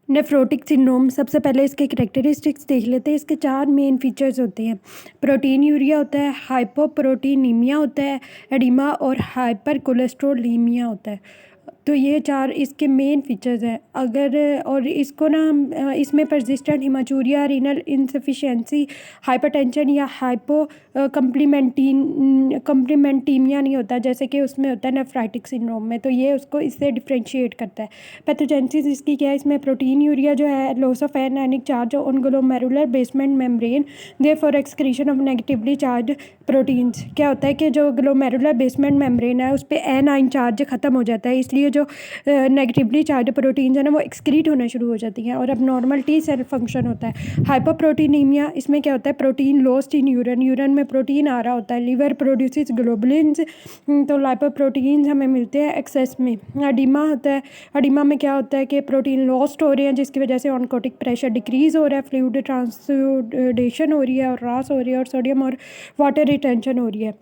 Nephrotic syndrome, सबसे पहले इसके कैरेक्टरिस्टिक्स देख लेते हैं। इसके 4 मेन फीचर्स होते हैं। प्रोटीनयूरिया होता है, हाइपोप्रोटीनीमिया होता है, एडिमा और हाइपर कोलेस्ट्रोलीमिया होता है। तो ये 4 इसके मेन फीचर्स हैं। अगर और इसको ना हम इसमें परसिस्टेंट हिमाचूरिया, रीनल इनसफिशिएंसी, हाइपरटेंशन या कम्प्लीमेंटीमिया नहीं होता जैसे कि उसमें होता है नेफ्राइटिक सिंड्रोम में। तो ये उसको इससे डिफरेंशिएट करता है। पैथोजेनेसिस इसकी क्या है, इसमें प्रोटीन यूरिया जो है loss of anionic charge on glomerular basement membrane therefore excretion of negatively charge proteins. क्या होता है कि जो ग्लोमेरुलर बेसमेंट मेम्ब्रेन है उस पर एनाइन चार्ज ख़त्म हो जाता है, इसलिए जो नेगेटिवली चार्ज प्रोटीन्स है ना वो एक्सक्रीट होना शुरू हो जाती हैं और अब नॉर्मल टी सेल फंक्शन होता है। हाइपोप्रोटीनीमिया, इसमें क्या होता है, protein lost in urine, urine में प्रोटीन आ रहा होता है, लीवर प्रोड्यूसेस ग्लोबुलिन्स, तो लाइपोप्रोटीन्स हमें मिलते हैं एक्सेस में। एडिमा होता है, एडिमा में क्या होता है कि प्रोटीन लॉस्ट हो रहे हैं जिसकी वजह से ऑनकोटिक प्रेशर डिक्रीज़ हो रहा है, फ्लूइड ट्रांसुडेशन हो रही है और ह्रास हो रही है और सोडियम और वाटर रिटेंशन हो रही है।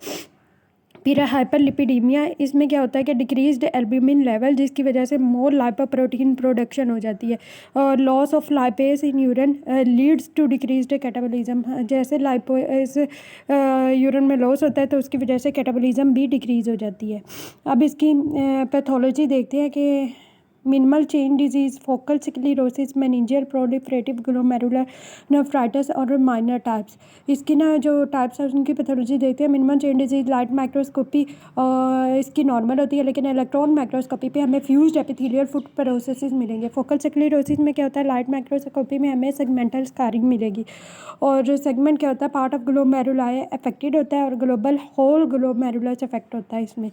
फिर हाइपरलिपिडीमिया, इसमें क्या होता है कि डिक्रीज्ड एल्ब्यूमिन लेवल जिसकी वजह से मोर लाइपोप्रोटीन प्रोडक्शन हो जाती है और loss of lipase in urine leads to decreased catabolism. जैसे लाइपेज यूरिन में लॉस होता है तो उसकी वजह से कैटाबॉलिज्म भी डिक्रीज़ हो जाती है। अब इसकी पैथोलॉजी देखते हैं कि minimal change disease, focal sclerosis, meningeal proliferative glomerular nephritis और माइनर टाइप्स। इसकी ना जो टाइप्स है उनकी पैथोलॉजी देखते हैं। Minimal change disease light microscopy इसकी नॉर्मल होती है, लेकिन इलेक्ट्रॉन माइक्रोस्कोपी पे हमें फ्यूज्ड एपिथेलियल फुट प्रोसेसेस मिलेंगे। फोकल स्क्लेरोसिस में क्या होता है, लाइट माइक्रोस्कोपी में हमें सेगमेंटल स्कारिंग मिलेगी और सेगमेंट क्या होता है, पार्ट ऑफ ग्लोमेरुलाई अफेक्टेड होता है और ग्लोबल होल ग्लोमेरुलस अफेक्ट होता है इसमें।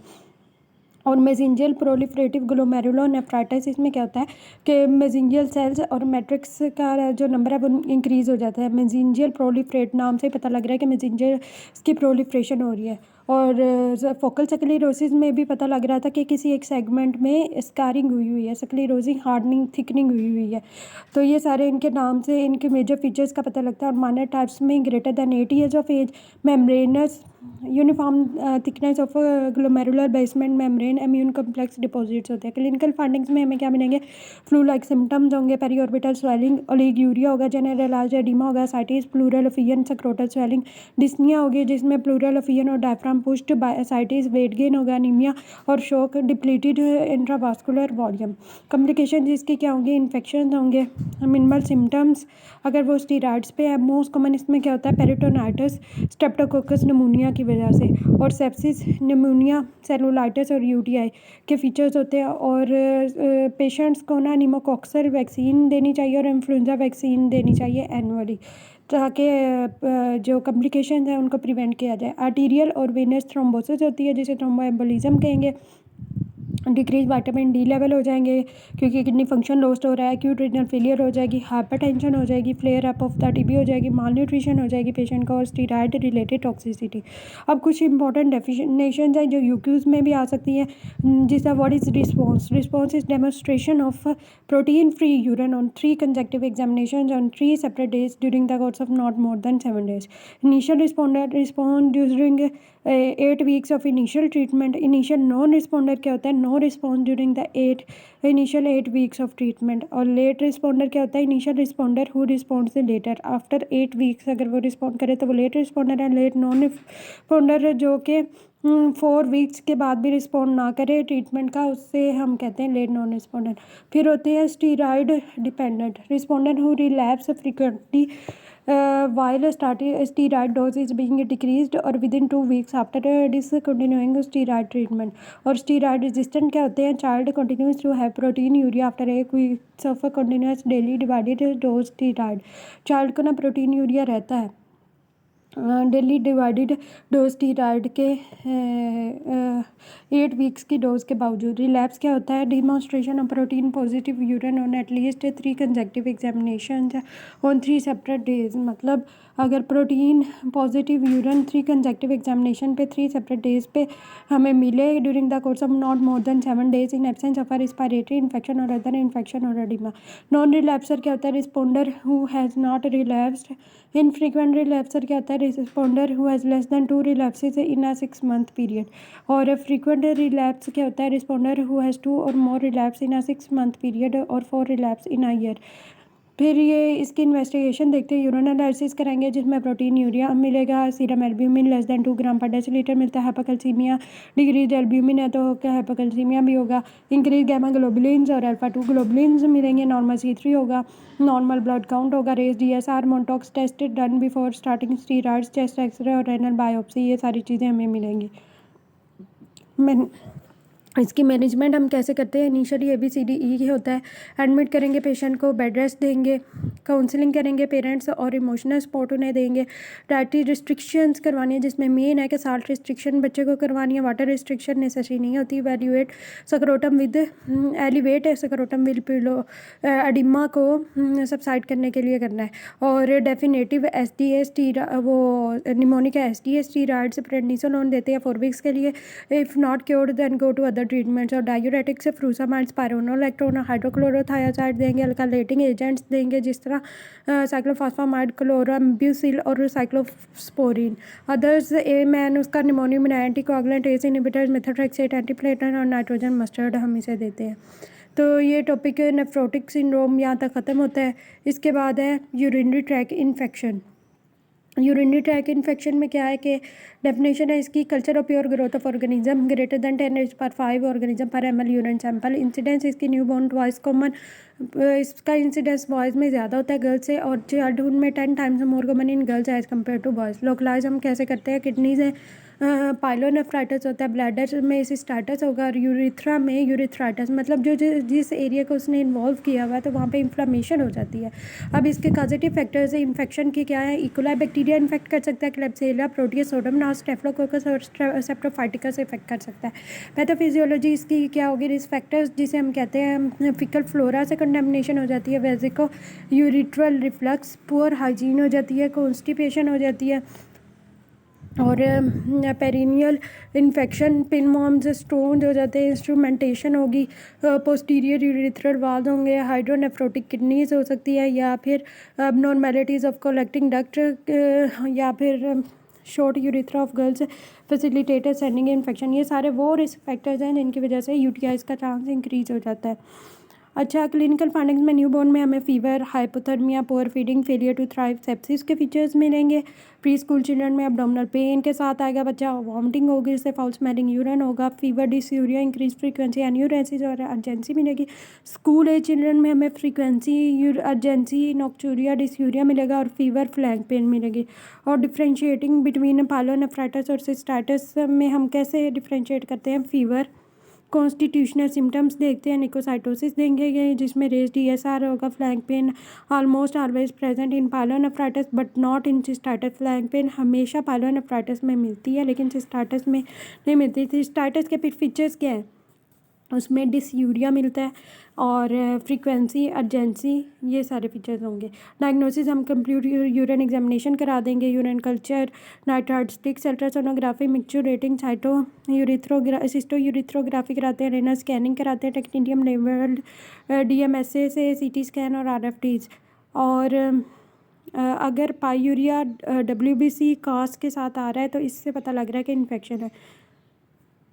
और मेसेंजियल प्रोलिफरेटिव ग्लोमेरुलोनेफ्राइटिस, इसमें क्या होता है कि मेसेंजियल सेल्स और मैट्रिक्स का जो नंबर है वो इंक्रीज़ हो जाता है। मेसेंजियल प्रोलिफरेट नाम से पता लग रहा है कि मेसेंजियल की प्रोलिफरेशन हो रही है। और फोकल स्क्लेरोसिस में भी पता लग रहा था कि किसी एक सेगमेंट में स्कारिंग हुई है, स्क्लेरोजिंग हार्डनिंग थिकनिंग हुई है। तो ये सारे इनके नाम से इनके मेजर फीचर्स का पता लगता है। और माइनर टाइप्स में greater than 8 years of age, membranous uniform thickness of glomerular basement membrane, immune complex deposits होते हैं। क्लिनिकल फाइंडिंग्स में हमें क्या मिलेंगे, फ्लू लाइक सिम्टम्स होंगे, पेरीऑर्बिटल स्वेलिंग, ओलिगूरिया होगा, जनरलाइज्ड एडिमा होगा, साइटिस, प्लूरल ओफियन, सक्रोटल स्वेलिंग, डिस्निया होगी जिसमें प्लूरल ओफियन और डायफ्राम पुश्ड साइटिस, वेट गेन होगा, अनीमिया और shock, depleted intravascular volume. Complication जिसकी क्या होंगी, इन्फेक्शन होंगे, मिनिमल सिम्टम्स अगर वो स्टीरॉइड्स पे है। मोस्ट कॉमन इसमें क्या होता है, पेरिटोनाइटिस स्ट्रेप्टोकोकस निमोनिया की वजह से, और सेप्सिस, निमोनिया, सेलुलाइटिस और यूटीआई के फीचर्स होते हैं। और पेशेंट्स को ना निमोकॉक्सल वैक्सीन देनी चाहिए और इन्फ्लुएंजा वैक्सीन देनी चाहिए एनुअली, ताकि जो कॉम्प्लिकेशन है उनको प्रिवेंट किया जाए। आर्टीरियल और वेनस थ्रोम्बोसिस होती है जिसे थ्रोम्बोएम्बोलिज्म कहेंगे। डिक्रीज विटामिन डी लेवल हो जाएंगे क्योंकि किडनी फंक्शन लॉस्ट हो रहा है, एक्यूट रीनल फेलियर हो जाएगी, हाइपरटेंशन हो जाएगी, flare up of the TB हो जाएगी, माल न्यूट्रिशन हो जाएगी पेशेंट का, और स्टीरॉयड रिलेटेड टॉक्सिसिटी। अब कुछ इंपॉर्टेंट डेफिनेशन है जो यूक्यूज़ में भी आ सकती हैं, जिसका what is response. Response is demonstration of protein free urine on 3 consecutive examination on 3 separate days during the course of not more than 7 days। Initial responder respond during 8 weeks of initial treatment. Initial non responder क्या होता है, no response during the initial 8 weeks of treatment. और late responder क्या होता है, initial responder who responds later after 8 weeks, अगर वो respond करे तो वो लेट रिस्पॉन्डर है। लेट नॉन रिस्पॉन्डर जो कि 4 weeks के बाद भी रिस्पॉन्ड ना करे ट्रीटमेंट का, उससे हम कहते हैं लेट नॉन रिस्पॉन्डर। फिर होते हैं steroid dependent responder who relapse frequently while steroid dose is being decreased or within 2 weeks after discontinuing steroid treatment। और steroid resistant क्या होते हैं, child continues to have proteinuria after 8 weeks of continuous daily divided dose steroid। child को ना प्रोटीनयूरिया रहता है daily divided dose steroid के 8 weeks की डोज के बावजूद। रिलैप्स क्या होता है, demonstration of protein positive urine on at least 3 consecutive examination on 3 separate days. मतलब अगर protein positive urine 3 consecutive examination पे 3 सेपरेट डेज पे हमें मिले during the course of not more than 7 days in absence of respiratory infection और other infection और oedema. Non relapser क्या होता है, responder who has not relapsed. Infrequent relapser क्या होता है, responder who has less than 2 relapses in a 6 month period. और frequent relapse क्या होता है? रिस्पॉन्डर हु हैज़ 2 और मोर रिलैप्स इन अ 6 मंथ पीरियड और 4 रिलैप्स इन अ ईयर। फिर ये इसकी इन्वेस्टिगेशन देखते हैं, यूरिन एनालिसिस कराएंगे जिसमें प्रोटीन यूरिया मिलेगा, सीरम एल्ब्यूमिन लेस दैन 2 ग्राम पर डेसीलीटर मिलता है, हाइपोकैल्सीमिया डिक्रीज एल्ब्यूमिन है तो क्या हाइपोकैल्सीमिया भी होगा, इंक्रीज गामा ग्लोबुलिन्स और अल्फा 2 ग्लोबुलिन्स मिलेंगे, नॉर्मल C3 होगा, नॉर्मल ब्लड काउंट होगा, रेस DSR Mantoux test done before starting steroids, chest x ray और रेनल बायोप्सी, ये सारी चीज़ें हमें मिलेंगी। इसकी मैनेजमेंट हम कैसे करते हैं? इनिशियली ABCDE होता है, एडमिट करेंगे पेशेंट को, बेड रेस्ट देंगे, काउंसलिंग करेंगे पेरेंट्स और इमोशनल सपोर्ट उन्हें देंगे, डाइटरी रिस्ट्रिक्शंस करवानी है जिसमें मेन है कि साल्ट रिस्ट्रिक्शन बच्चे को करवानी है, वाटर रिस्ट्रिक्शन नेसेसरी नहीं होती, elevate scrotum with pillow oedema को सबसाइड करने के लिए करना है, और डेफिनेटिव SDS वो निमोनिक SDS स्टीरॉइड्स प्रेडनिसोलोन देते हैं 4 वीक्स के लिए, if not cured then go to other treatments, और डायूरेटिक्स फ्रूसामाइड, स्पाइरोनोलैक्टोन, हाइड्रोक्लोरोथायाजाइड देंगे, अल्कालेटिंग एजेंट्स देंगे जिस तरह साइक्लोफॉस्फामाइड, क्लोराम्ब्यूसिल और साइक्लोस्पोरिन। अदर्स मैन उसका निमोनियम anticoagulant, ACE inhibitors, methotrexate, antiplatelet और नाइट्रोजन मस्टर्ड हम इसे देते हैं। तो ये टॉपिक नेफ्रोटिक सिंड्रोम यहाँ तक ख़त्म होता है। इसके बाद है urinary track infection. Urinary track infection में क्या है कि डेफिनेशन है इसकी, culture of pure growth of organism greater than 10⁵ organism पर ml यूरिन सैंपल। इंसिडेंस इसकी न्यूबॉर्न बॉयज़ कॉमन, इसका इंसिडेंस बॉयज़ में ज़्यादा होता है गर्ल्स से, और चाइल्डहुड में 10 times more common in girls as compare to boys. Localise हम कैसे करते हैं? किडनीज़ है, पाइलोनेफ्राइटिस होता है, ब्लैडर में सिस्टाइटिस होगा, और यूरिथ्रा में यूरिथ्राइटिस, मतलब जो जिस एरिया को उसने इन्वॉल्व किया हुआ है तो वहाँ पे इन्फ्लामेशन हो जाती है। अब इसके कॉजेटिव फैक्टर्स इन्फेक्शन की क्या है? इकोलाई बैक्टीरिया इन्फेक्ट कर सकता है, क्लेब्सिला, प्रोटियस, सोडोमोनास, स्टेफिलोकोकस और सेप्टोफाइटिकस इफेक्ट कर सकता है। पैथोफिजियोलॉजी इसकी क्या होगी? रिस्क फैक्टर्स जिसे हम कहते हैं फिकल फ्लोरा से कंटेमिनेशन हो जाती है, वेजिको यूरिट्रल रिफ्लक्स, पुअर हाइजीन हो जाती है, कॉन्स्टिपेशन हो जाती है, और पेरिनियल इन्फेक्शन, पिनवॉर्म्स, स्टोन्स हो जाते हैं, इंस्ट्रूमेंटेशन होगी, पोस्टीरियर यूरिथ्रल वाल्व होंगे, हाइड्रोनेफ्रोटिक किडनीज हो सकती है, या फिर अबनॉर्मेलिटीज़ ऑफ कलेक्टिंग डक्ट, या फिर short urethra of girls facilitated sending infection. ये सारे वो रिस्क फैक्टर्स हैं जिनकी वजह से UTIs का चांस इंक्रीज हो जाता है। अच्छा, क्लिनिकल फाइंडिंग्स में न्यूबॉर्न में हमें fever, hypothermia, poor feeding, failure to thrive, sepsis के फीचर्स मिलेंगे। प्री स्कूल चिल्ड्रन में एब्डोमिनल पेन के साथ आएगा बच्चा, वॉमिटिंग होगी, इससे फाउल स्मेलिंग यूरिन होगा, fever, dysuria, increase frequency enuresis और अर्जेंसी मिलेगी। स्कूल एज चिल्ड्रन में हमें फ्रीक्वेंसी, अर्जेंसी, नॉक्चूरिया, डिसयूरिया मिलेगा, और फीवर, फ्लैंक पेन मिलेगी। और डिफ्रेंशिएटिंग बिटवीन पाइलोनेफ्राइटिस और सिस्टाइटिस में हम कैसे डिफ्रेंशिएट करते हैं? फीवर, कॉन्स्टिट्यूशनल सिम्टम्स देखते हैं, निकोसाइटोसिस देंगे जिसमें रेस DSR होगा, flank pain almost always present in pyelonephritis but not in cystitis. Flank pain हमेशा पाइलोनेफ्राइटिस में मिलती है लेकिन सिस्टाइटिस में नहीं मिलती। सिस्टाइटिस के फिर फीचर्स क्या है? उसमें डिसयूरिया मिलता है और फ्रीक्वेंसी, अर्जेंसी, ये सारे फीचर्स होंगे। डायग्नोसिस हम कंप्लीट यूरिन एग्जामिनेशन करा देंगे, urine culture, nitrite sticks, ultrasonography, micturating, cysto urethrography कराते हैं, रेनल स्कैनिंग कराते हैं, टेक्नीडियम लेवल, DMSA से CT स्कैन और RFTs। और अगर पायूरिया WBC कास्ट के साथ आ रहा है तो इससे पता लग रहा है कि इन्फेक्शन है।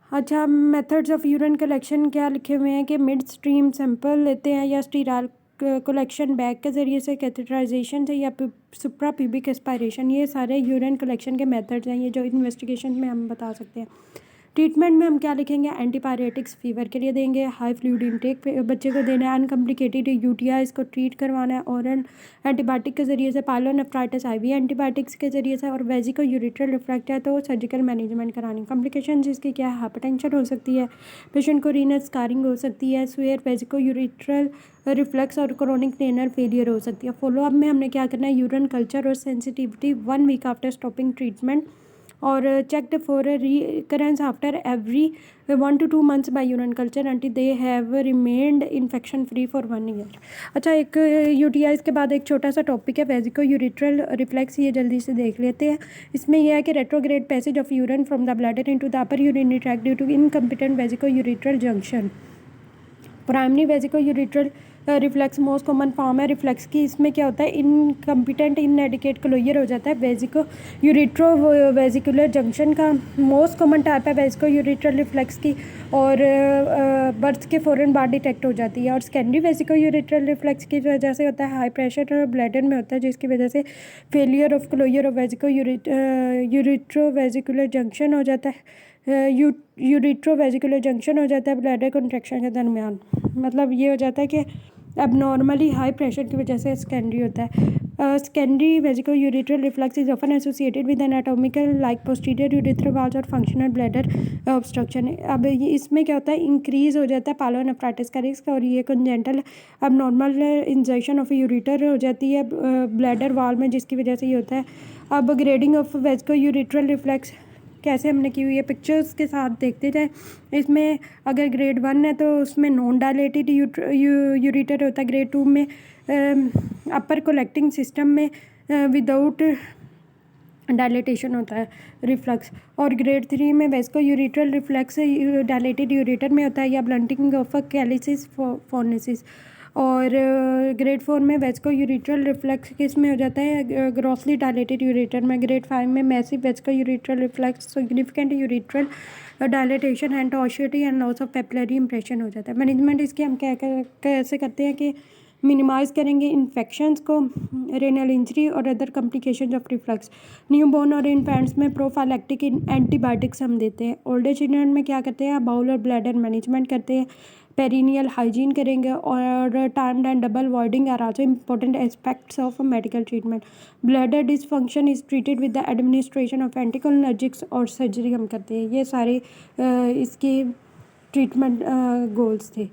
अच्छा, मेथड्स ऑफ यूरिन कलेक्शन क्या लिखे हुए हैं कि मिड स्ट्रीम सैंपल लेते हैं या स्टीराल कलेक्शन बैग के ज़रिए से, कैथेटराइजेशन से, या सुप्रा प्यूबिक एस्पायरेशन। ये सारे यूरिन कलेक्शन के मेथड्स हैं, ये जो इन्वेस्टिगेशन में हम बता सकते हैं। ट्रीटमेंट में हम क्या लिखेंगे? एंटीपायरेटिक्स फीवर के लिए देंगे, हाई फ्लूइड इनटेक बच्चे को देना है, अनकम्प्लिकेटेड UTIs को ट्रीट करवाना है ओरल एंटीबायोटिक के ज़रिए से, पाइलोनेफ्राइटिस IV एंटीबायोटिक्स के ज़रिए से, और वेजिको यूरिट्रल रिफ्लक्स है तो सर्जिकल मैनेजमेंट करानी। कॉम्प्लिकेशन जिसकी क्या है? हाइपरटेंशन हो सकती है, पेशेंट को रीनल स्कारिंग हो सकती है, स्वेयर, वेजिको यूरिट्रल रिफ्लक्स और क्रोनिक रेनल फेलियर हो सकती है। फॉलोअप में हमने क्या करना है? यूरिन कल्चर और sensitivity 1 week after stopping treatment, और checked for recurrence after every 1 to 2 months by urine culture until they have remained infection free for 1 year। अच्छा, एक UTIs के बाद एक छोटा सा टॉपिक है वेजिको यूरिट्रल रिफ्लेक्स, ये जल्दी से देख लेते हैं। इसमें यह है कि retrograde passage of urine from the bladder into the upper urinary tract due to incompetent vesico ureteral junction. Primary vesico ureteral reflex most common form है रिफ्लेक्स की। इसमें क्या होता है, इनकम्पिटेंट इनएडिकेट क्लोजर हो जाता है वेजिको यूरिट्रो वेजिकुलर जंक्शन का। मोस्ट कॉमन टाइप है वेजिको यूरिट्रल रिफ्लेक्स की और बर्थ के फ़ौरन बाद डिटेक्ट हो जाती है। और सेकेंडरी वेजिको यूरिट्रल रिफ्लेक्स की वजह से होता है हाई प्रेशर ब्लैडर में होता है, जिसकी वजह से failure of closure of vesico uretero vesicular junction हो जाता है। यूरिट्रो वेजिकुलर जंक्शन हो जाता है ब्लैडर कॉन्ट्रैक्शन के दरमियान। मतलब ये हो जाता है कि अब नॉर्मली हाई प्रेशर की वजह से सेकेंडरी होता है। Secondary vesico ureteral reflex is often associated with anatomical like posterior urethral valves और फंक्शनल ब्लैडर ऑब्स्ट्रक्शन। अब ये इसमें क्या होता है, इंक्रीज हो जाता है पायलोनेफ्राइटिस का रिस्क और ये कंजेंटल अब नॉर्मल इंजर्शन ऑफ यूरिटर हो जाती है ब्लैडर वाल में, जिसकी वजह से ये होता है। अब ग्रेडिंग ऑफ वेजिको यूरिट्रल रिफ्लेक्स कैसे हमने की हुई है, पिक्चर्स के साथ देखते जाए। इसमें अगर ग्रेड 1 है तो उसमें नॉन डायलेटेड यूरिटर होता है। ग्रेड 2 में अपर कलेक्टिंग सिस्टम में विदाउट डायलेटेशन होता है रिफ्लक्स। और ग्रेड 3 में Wesco ureteral reflex dilated ureter में होता है या ब्लंटिंग ऑफ कैलिसिस फोर्निसिस। और ग्रेड 4 में वेस्को यूरिट्रल रिफ्लेक्स किस में हो जाता है, ग्रॉसली डायलेटेड यूरिटर में। ग्रेड 5 में massive vesico ureteral reflex significant ureteral dilatation and tortuosity and loss of papillary impression हो जाता है। मैनेजमेंट इसकी हम कैसे करते हैं कि मिनिमाइज़ करेंगे इन्फेक्शंस को, रेनल इंजरी और other complications of reflux. Newborn और इन्फेंट्स में प्रोफाइलैक्टिक एंटीबायोटिक्स हम देते हैं। ओल्डर चिल्ड्रन में क्या करते हैं, बाउल और ब्लैडर मैनेजमेंट करते हैं। पेरिनियल हाइजीन करेंगे और timed and double voiding are also important aspects of medical treatment. Bladder dysfunction is treated with the administration of anticholinergics और सर्जरी हम करते हैं। ये सारे इसके ट्रीटमेंट गोल्स थे।